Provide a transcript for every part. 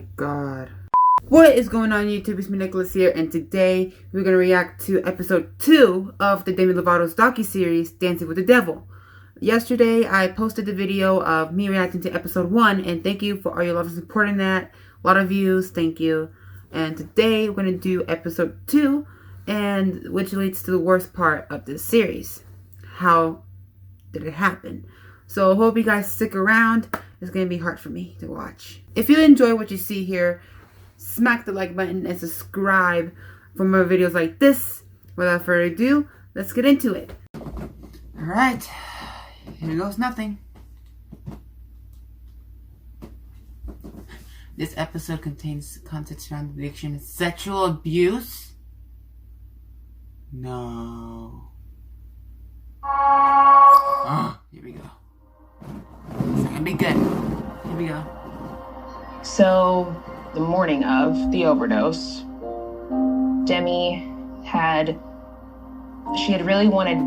my god. What is going on YouTube? It's me, Nicholas here, and today we're going to react to episode 2 of the Demi Lovato's docuseries, Dancing with the Devil. Yesterday, I posted the video of me reacting to episode 1, and thank you for all your love and support in that. A lot of views, thank you. And today, we're going to do episode 2, and which leads to the worst part of this series. How did it happen? So I hope you guys stick around. It's going to be hard for me to watch. If you enjoy what you see here, smack the like button and subscribe for more videos like this. Without further ado, let's get into it. Alright, here goes nothing. This episode contains content surrounding addiction and sexual abuse. No. Oh, here we go. It's gonna be good. Here we go. So, the morning of the overdose, Demi had really wanted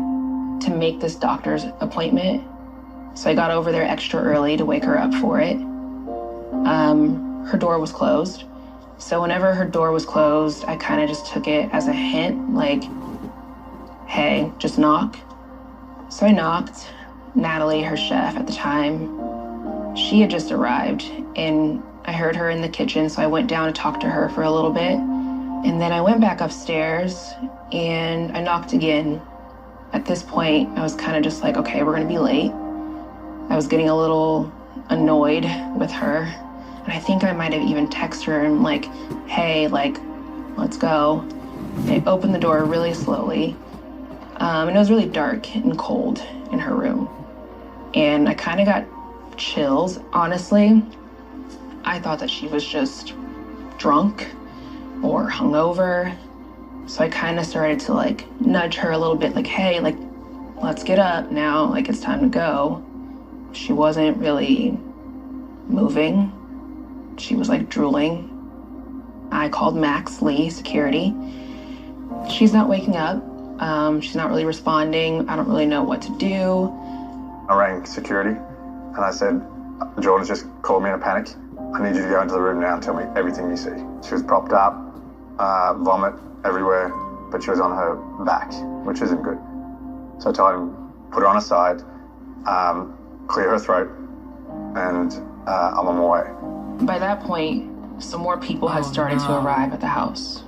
to make this doctor's appointment. So I got over there extra early to wake her up for it. Her door was closed. So whenever her door was closed, I kind of just took it as a hint, like, hey, just knock. So I knocked. Natalie, her chef at the time, she had just arrived, and I heard her in the kitchen, so I went down to talk to her for a little bit. And then I went back upstairs, and I knocked again. At this point, I was kind of just like, okay, we're gonna be late. I was getting a little annoyed with her, and I think I might have even texted her and like, hey, like, let's go. And I opened the door really slowly, and it was really dark and cold in her room. And I kind of got chills, honestly. I thought that she was just drunk or hungover. So I kind of started to like nudge her a little bit, like, hey, like, let's get up now, like it's time to go. She wasn't really moving. She was like drooling. I called Max Lee, security. She's not waking up. She's not really responding. I don't really know what to do. I rang security and I said, Jordan's just called me in a panic. I need you to go into the room now and tell me everything you see. She was propped up, vomit everywhere, but she was on her back, which isn't good. So I told him, put her on her side, clear her throat, and I'm on my way. By that point, some more people had started to arrive at the house.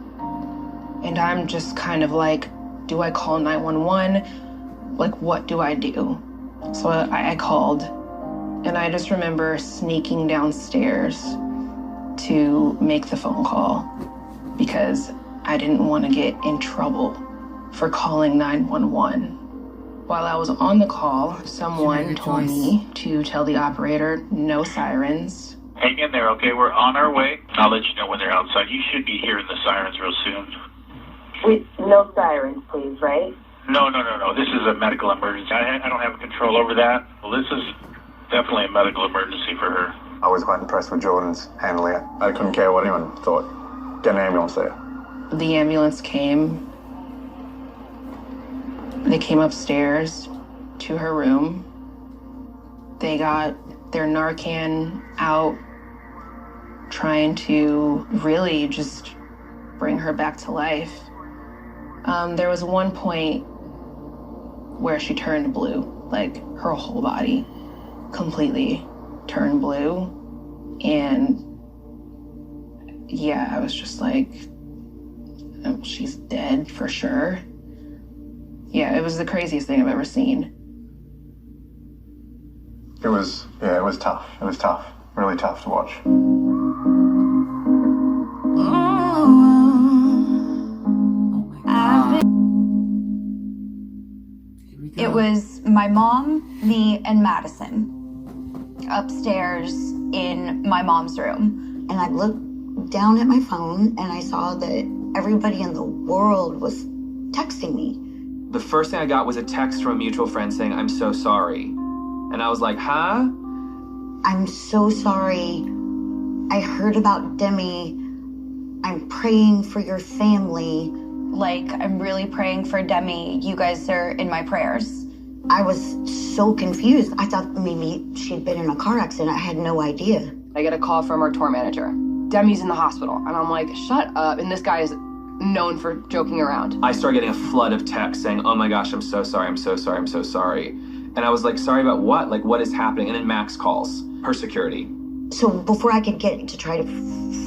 And I'm just kind of like, do I call 911? Like, what do I do? So I called, and I just remember sneaking downstairs to make the phone call because I didn't want to get in trouble for calling 911. While I was on the call, someone told me to tell the operator no sirens. Hang in there, okay? We're on our way. I'll let you know when they're outside. You should be hearing the sirens real soon. Wait, no sirens, please, right? No. This is a medical emergency. I don't have control over that. Well, this is definitely a medical emergency for her. I was quite impressed with Jordan's handling it. I couldn't care what anyone thought. Get an ambulance there. The ambulance came. They came upstairs to her room. They got their Narcan out, trying to really just bring her back to life. There was one point where she turned blue, like her whole body completely turned blue. And yeah, I was just like, oh, she's dead for sure. Yeah, it was the craziest thing I've ever seen. It was tough. It was tough. Really tough to watch. It was my mom, me, and Madison upstairs in my mom's room. And I looked down at my phone and I saw that everybody in the world was texting me. The first thing I got was a text from a mutual friend saying, I'm so sorry. And I was like, huh? I'm so sorry. I heard about Demi. I'm praying for your family. Like, I'm really praying for Demi. You guys are in my prayers. I was so confused. I thought maybe she'd been in a car accident. I had no idea. I get a call from our tour manager. Demi's in the hospital. And I'm like, shut up. And this guy is known for joking around. I started getting a flood of texts saying, oh my gosh, I'm so sorry, I'm so sorry, I'm so sorry. And I was like, sorry about what? Like, what is happening? And then Max calls, her security. So before I could get to try to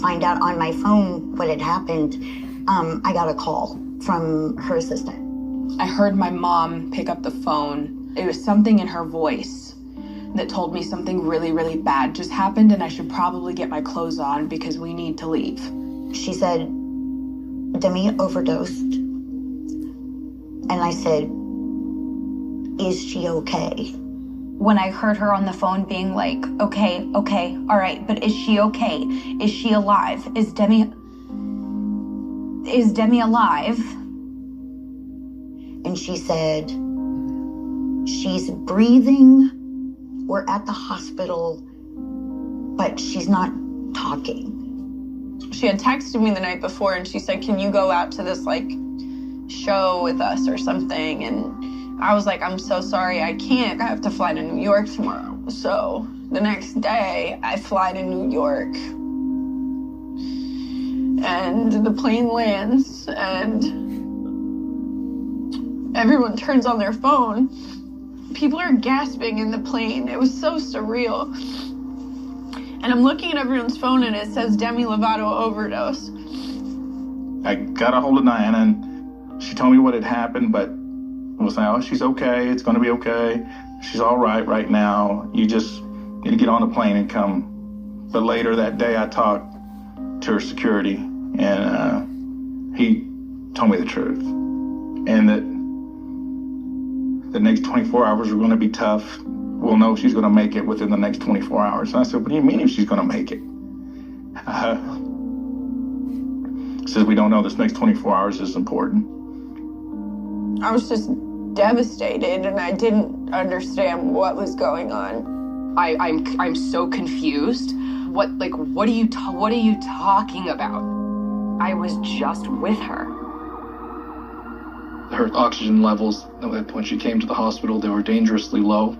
find out on my phone what had happened, I got a call from her assistant. I heard my mom pick up the phone. It was something in her voice that told me something really, really bad just happened and I should probably get my clothes on because we need to leave. She said, Demi overdosed. And I said, is she okay? When I heard her on the phone being like, okay, all right, but is she okay? Is she alive? Is Demi alive? And she said, she's breathing. We're at the hospital, but she's not talking. She had texted me the night before and she said, can you go out to this like show with us or something? And I was like, I'm so sorry, I can't. I have to fly to New York tomorrow. So the next day I fly to New York and the plane lands and everyone turns on their phone. People are gasping in the plane. It was so surreal. And I'm looking at everyone's phone and it says Demi Lovato overdose. I got a hold of Diana and she told me what had happened, but I was like, oh, she's okay. It's going to be okay. She's all right now. You just need to get on the plane and come. But later that day, I talked to her security, and he told me the truth. And that the next 24 hours are going to be tough. We'll know if she's going to make it within the next 24 hours. And I said, what do you mean if she's going to make it? Says we don't know. This next 24 hours is important. I was just devastated and I didn't understand what was going on. I'm so confused. What are you talking about? I was just with her. Her oxygen levels when she came to the hospital, they were dangerously low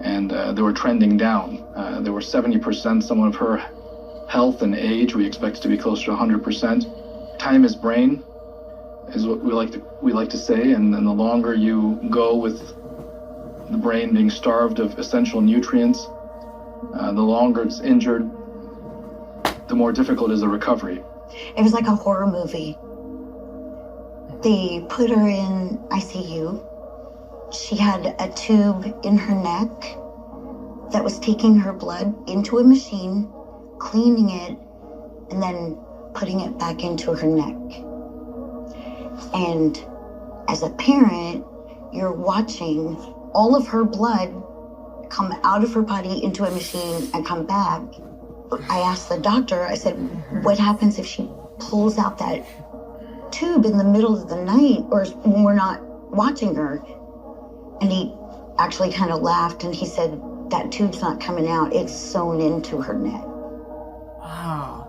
and they were trending down. They were 70%. Someone of her health and age, we expect to be closer to 100%. Time is brain is what we like to say, and then the longer you go with the brain being starved of essential nutrients, the longer it's injured, the more difficult is the recovery. It was like a horror movie. They put her in ICU. She had a tube in her neck that was taking her blood into a machine, cleaning it, and then putting it back into her neck. And as a parent, you're watching all of her blood come out of her body into a machine and come back. I asked the doctor, I said, what happens if she pulls out that tube in the middle of the night or when we're not watching her? And he actually kind of laughed and he said, that tube's not coming out, it's sewn into her neck. Wow.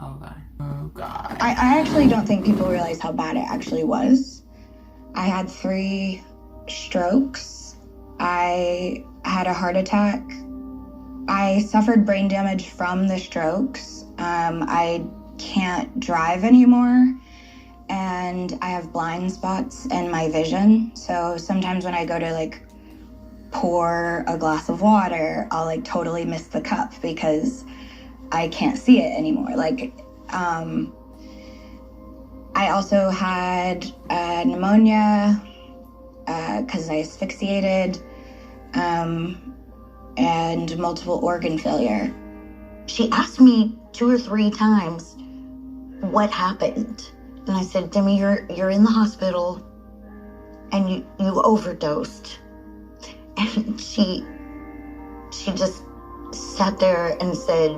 Oh God. I actually don't think people realize how bad it actually was. I had 3 strokes. I had a heart attack. I suffered brain damage from the strokes. I can't drive anymore. And I have blind spots in my vision. So sometimes when I go to pour a glass of water, I'll totally miss the cup because I can't see it anymore. I also had pneumonia because I asphyxiated and multiple organ failure. She asked me 2 or 3 times what happened. And I said, Demi, you're in the hospital and you overdosed. And she just sat there and said,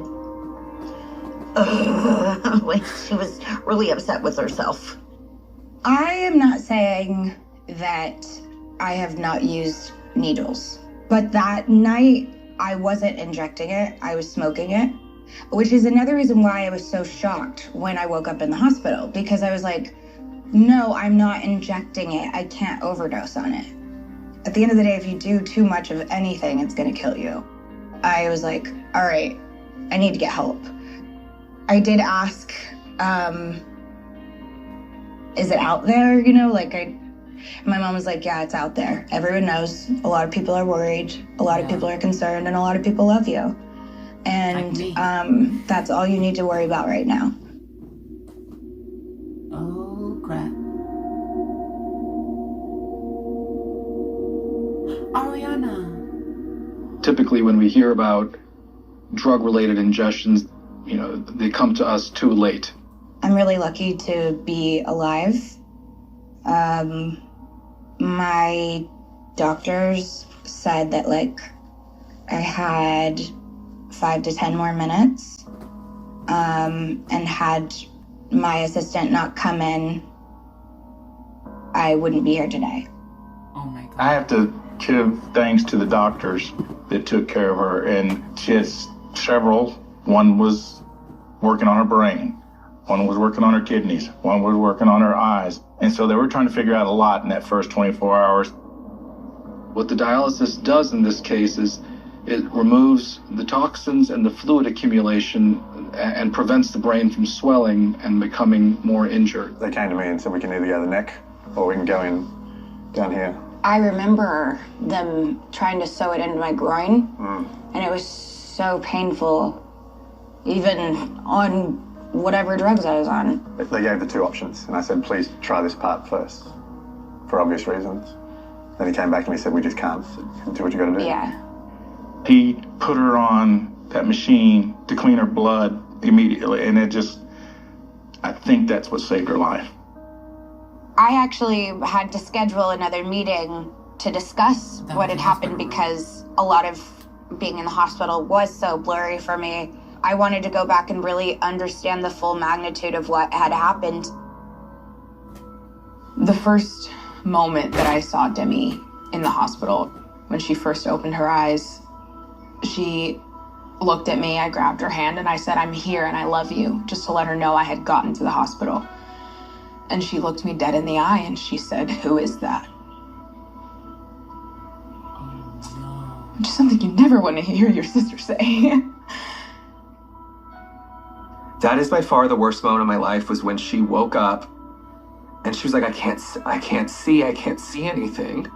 she was really upset with herself. I am not saying that I have not used needles, but that night I wasn't injecting it, I was smoking it, which is another reason why I was so shocked when I woke up in the hospital, because I was like, no, I'm not injecting it, I can't overdose on it. At the end of the day, if you do too much of anything, it's gonna kill you. I was like, all right, I need to get help. I did ask, is it out there? You know, like my mom was like, yeah, it's out there. Everyone knows. A lot of people are worried. A lot of people are concerned, and a lot of people love you. And that's all you need to worry about right now. Oh, crap. Ariana. Typically, when we hear about drug-related ingestions, you know, they come to us too late. I'm really lucky to be alive. My doctors said that, like, I had 5 to 10 more minutes, and had my assistant not come in, I wouldn't be here today. Oh my God. I have to give thanks to the doctors that took care of her, and she has several. One was working on her brain, one was working on her kidneys, one was working on her eyes, and so they were trying to figure out a lot in that first 24 hours. What the dialysis does in this case is it removes the toxins and the fluid accumulation and prevents the brain from swelling and becoming more injured. They came to me and said we can either go to the neck or we can go in down here. I remember them trying to sew it into my groin, and it was so painful, even on whatever drugs I was on. They gave the 2 options, and I said, please try this part first, for obvious reasons. Then he came back and he said, we just can't. Do what you gotta do. Yeah. He put her on that machine to clean her blood immediately, and I think that's what saved her life. I actually had to schedule another meeting to discuss what had happened because a lot of being in the hospital was so blurry for me. I wanted to go back and really understand the full magnitude of what had happened. The first moment that I saw Demi in the hospital, when she first opened her eyes, she looked at me, I grabbed her hand, and I said, I'm here and I love you, just to let her know I had gotten to the hospital. And she looked me dead in the eye and she said, who is that? Which is something you never want to hear your sister say. That is by far the worst moment of my life, was when she woke up and she was like, I can't see anything.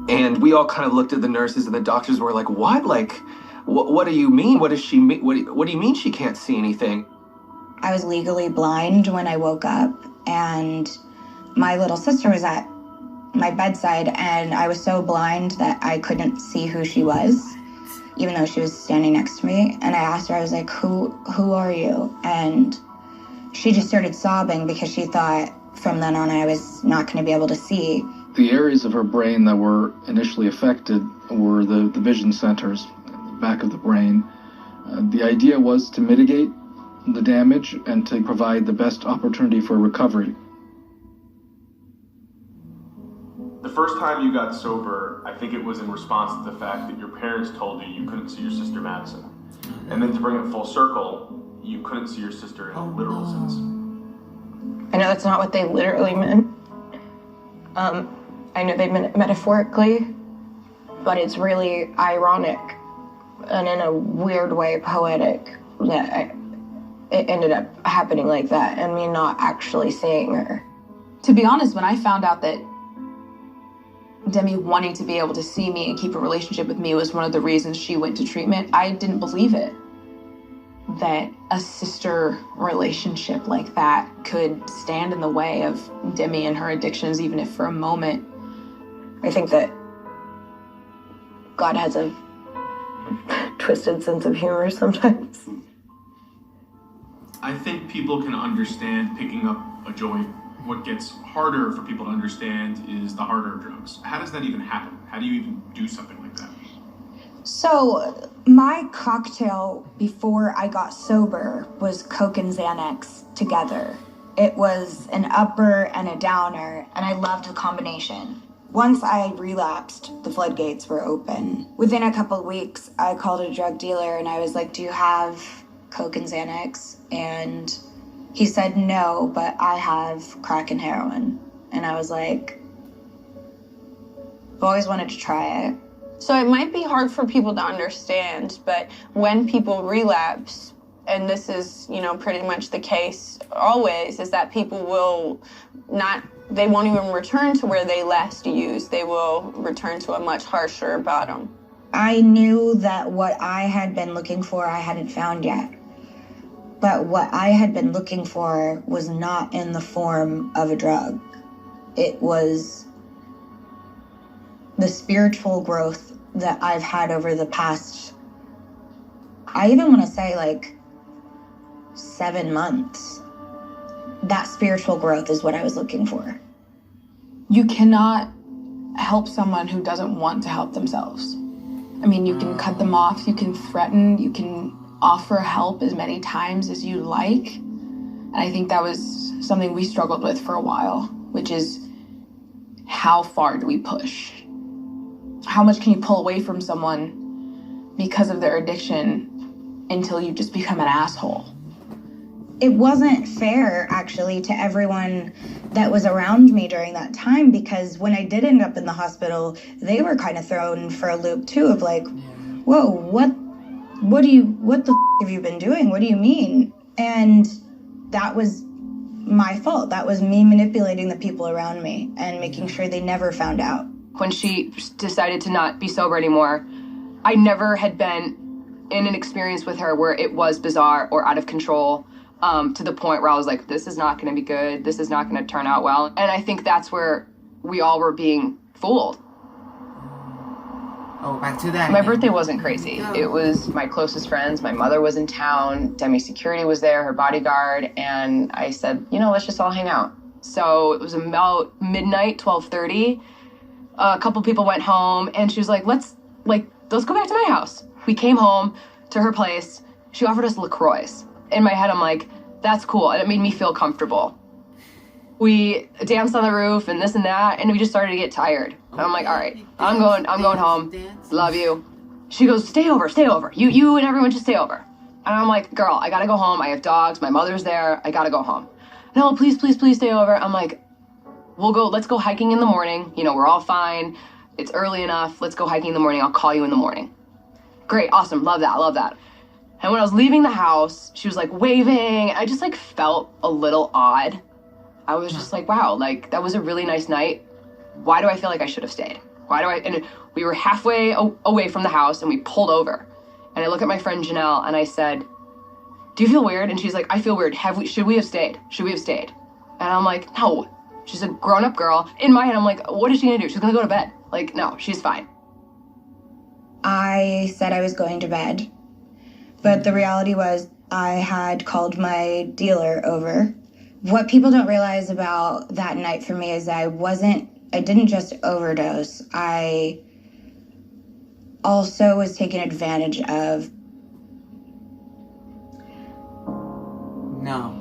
And we all kind of looked at the nurses and the doctors were like, what? Like, what do you mean? What does she mean? What do you mean she can't see anything? I was legally blind when I woke up, and my little sister was at my bedside, and I was so blind that I couldn't see who she was, even though she was standing next to me. And I asked her, I was like, who are you? And she just started sobbing because she thought from then on I was not going to be able to see. The areas of her brain that were initially affected were the vision centers, the back of the brain. The idea was to mitigate the damage and to provide the best opportunity for recovery. The first time you got sober, I think it was in response to the fact that your parents told you you couldn't see your sister Madison. And then to bring it full circle, you couldn't see your sister in a literal sense. I know that's not what they literally meant. I know they meant it metaphorically, but it's really ironic and in a weird way poetic that it ended up happening like that and me not actually seeing her. To be honest, when I found out that Demi wanting to be able to see me and keep a relationship with me was one of the reasons she went to treatment, I didn't believe it. That a sister relationship like that could stand in the way of Demi and her addictions, even if for a moment. I think that God has a twisted sense of humor sometimes. I think people can understand picking up a joint. What gets harder for people to understand is the harder drugs. How does that even happen? How do you even do something like that? So my cocktail before I got sober was Coke and Xanax together. It was an upper and a downer, and I loved the combination. Once I relapsed, the floodgates were open. Within a couple of weeks, I called a drug dealer and I was like, do you have Coke and Xanax? And he said, no, but I have crack and heroin. And I was like, I've always wanted to try it. So it might be hard for people to understand, but when people relapse, and this is, you know, pretty much the case always, is that people will they won't even return to where they last used. They will return to a much harsher bottom. I knew that what I had been looking for, I hadn't found yet. But what I had been looking for was not in the form of a drug. It was the spiritual growth that I've had over the past, I even want to say like 7 months. That spiritual growth is what I was looking for. You cannot help someone who doesn't want to help themselves. I mean, you can cut them off, you can threaten, you can offer help as many times as you like. And I think that was something we struggled with for a while, which is how far do we push? How much can you pull away from someone because of their addiction until you just become an asshole? It wasn't fair, actually, to everyone that was around me during that time, because when I did end up in the hospital, they were kind of thrown for a loop, too, of like, whoa, what the have you been doing? What do you mean? And that was my fault. That was me manipulating the people around me and making sure they never found out. When she decided to not be sober anymore, I never had been in an experience with her where it was bizarre or out of control, to the point where I was like, this is not going to be good. This is not going to turn out well. And I think that's where we all were being fooled. Oh, back to that. My birthday wasn't crazy. It was my closest friends. My mother was in town. Demi's security was there, her bodyguard. And I said, you know, let's just all hang out. So it was about midnight, 12:30. A couple people went home and she was like, let's go back to my house. We came home to her place. She offered us LaCroix. In my head, I'm like, that's cool. And it made me feel comfortable. We danced on the roof and this and that, and we just started to get tired. And I'm like, all right, I'm going home. Love you. She goes, stay over. You and everyone just stay over. And I'm like, girl, I gotta go home. I have dogs. My mother's there. I gotta go home. No, please stay over. I'm like, let's go hiking in the morning. You know, we're all fine. It's early enough. Let's go hiking in the morning. I'll call you in the morning. Great, awesome, love that. And when I was leaving the house, she was like waving. I just like felt a little odd. I was just like, wow, like that was a really nice night. Why do I feel like I should have stayed? And we were halfway away from the house and we pulled over. And I look at my friend Janelle and I said, do you feel weird? And she's like, I feel weird. Should we have stayed? And I'm like, no. She's a grown-up girl. In my head, I'm like, what is she gonna do? She's gonna go to bed. Like, no, she's fine. I said I was going to bed, but the reality was I had called my dealer over. What people don't realize about that night for me is I didn't just overdose. I also was taken advantage of. No.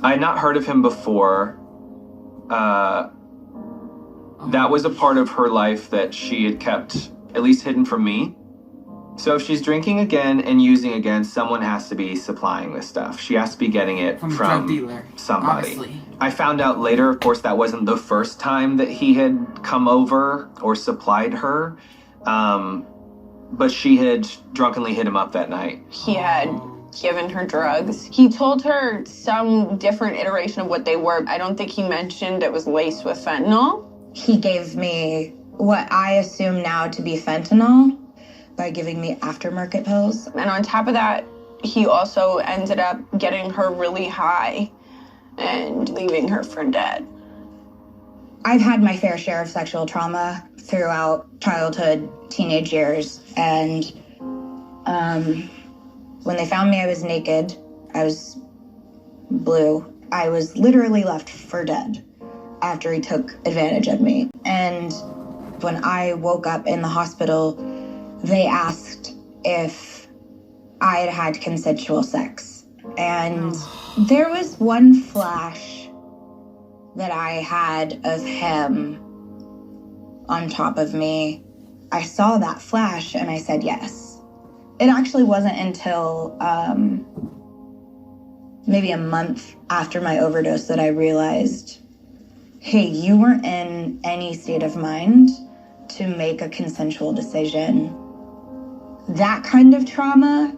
I had not heard of him before. That was a part of her life that she had kept at least hidden from me. So if she's drinking again and using again, someone has to be supplying this stuff. She has to be getting it from drug dealer, somebody. Obviously. I found out later, of course, that wasn't the first time that he had come over or supplied her. But she had drunkenly hit him up that night. He had given her drugs. He told her some different iteration of what they were. I don't think he mentioned it was laced with fentanyl. He gave me what I assume now to be fentanyl by giving me aftermarket pills. And on top of that, he also ended up getting her really high and leaving her for dead. I've had my fair share of sexual trauma throughout childhood, teenage years, and when they found me, I was naked. I was blue. I was literally left for dead after he took advantage of me. And when I woke up in the hospital, they asked if I had had consensual sex. And there was one flash that I had of him on top of me. I saw that flash and I said yes. It actually wasn't until maybe a month after my overdose that I realized, hey, you weren't in any state of mind to make a consensual decision. That kind of trauma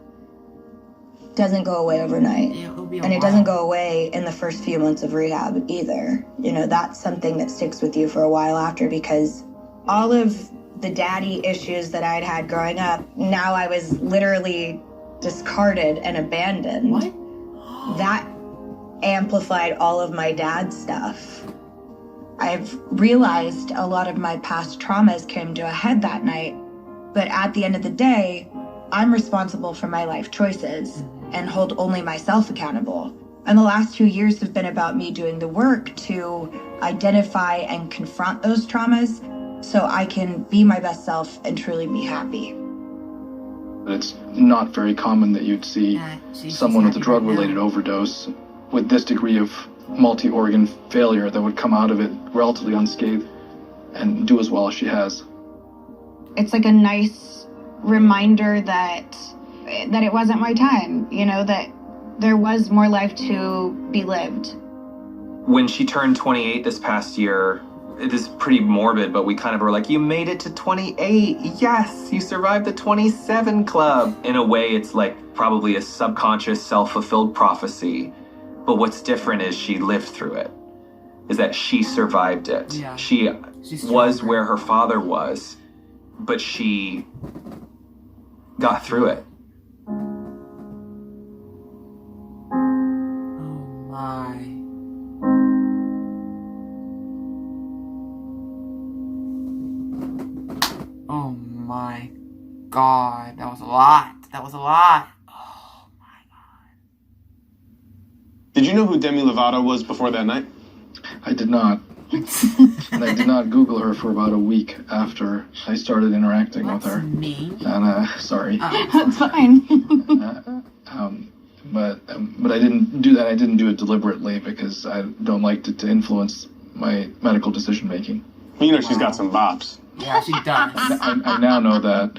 doesn't go away overnight. And it doesn't go away in the first few months of rehab either. You know, that's something that sticks with you for a while after, because all of the daddy issues that I'd had growing up, now I was literally discarded and abandoned. What? That amplified all of my dad's stuff. I've realized a lot of my past traumas came to a head that night, but at the end of the day, I'm responsible for my life choices and hold only myself accountable. And the last 2 years have been about me doing the work to identify and confront those traumas so I can be my best self and truly be happy. It's not very common that you'd see someone with a drug-related overdose with this degree of multi-organ failure that would come out of it relatively unscathed and do as well as she has. It's like a nice reminder that it wasn't my time, you know, that there was more life to be lived. When she turned 28 this past year, it is pretty morbid, but we kind of were like, you made it to 28. Yes, you survived the 27 club. In a way, it's like probably a subconscious self-fulfilled prophecy. But what's different is she lived through it, is that she survived it. Yeah. She was where her father was, but she got through it. Oh my. Oh my God, that was a lot. That was a lot. Oh my God. Did you know who Demi Lovato was before that night? I did not. And I did not Google her for about a week after I started interacting with her. Me. And sorry. That's fine. But I didn't do that. I didn't do it deliberately because I don't like it to influence my medical decision making. You know she's got some bops. Yeah, she does. I now know that.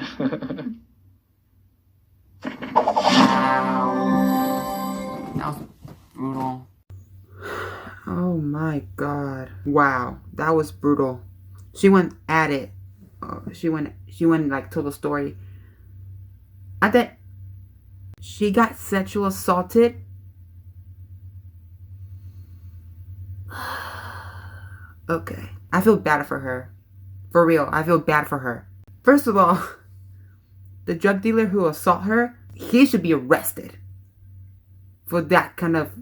Wow. That was brutal. Oh my God. Wow. That was brutal. She went at it. She went like told the story. I think she got sexual assaulted. Okay. I feel bad for her. For real. I feel bad for her. First of all, the drug dealer who assaulted her, he should be arrested for that kind of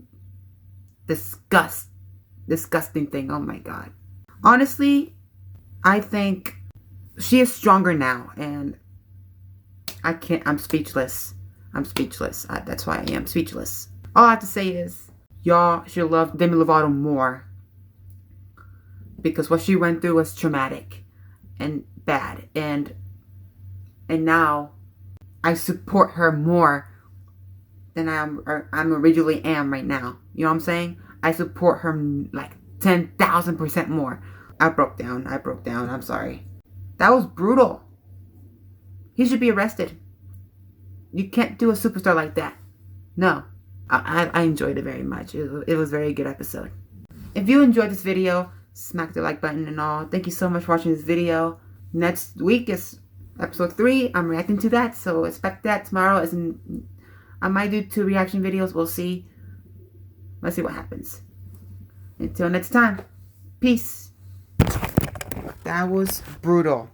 disgusting thing. Oh my God. Honestly, I think she is stronger now, and I'm speechless. That's why I am speechless. All I have to say is, y'all should love Demi Lovato more, because what she went through was traumatic and bad, and now I support her more than I'm originally am right now. You know what I'm saying? I support her like 10,000% more. I broke down. I'm sorry. That was brutal. He should be arrested. You can't do a superstar like that. No. I enjoyed it very much. It was a very good episode. If you enjoyed this video, smack the like button and all. Thank you so much for watching this video. Next week is episode 3. I'm reacting to that, so expect that tomorrow. I might do 2 reaction videos. We'll see. Let's see what happens. Until next time. Peace. That was brutal.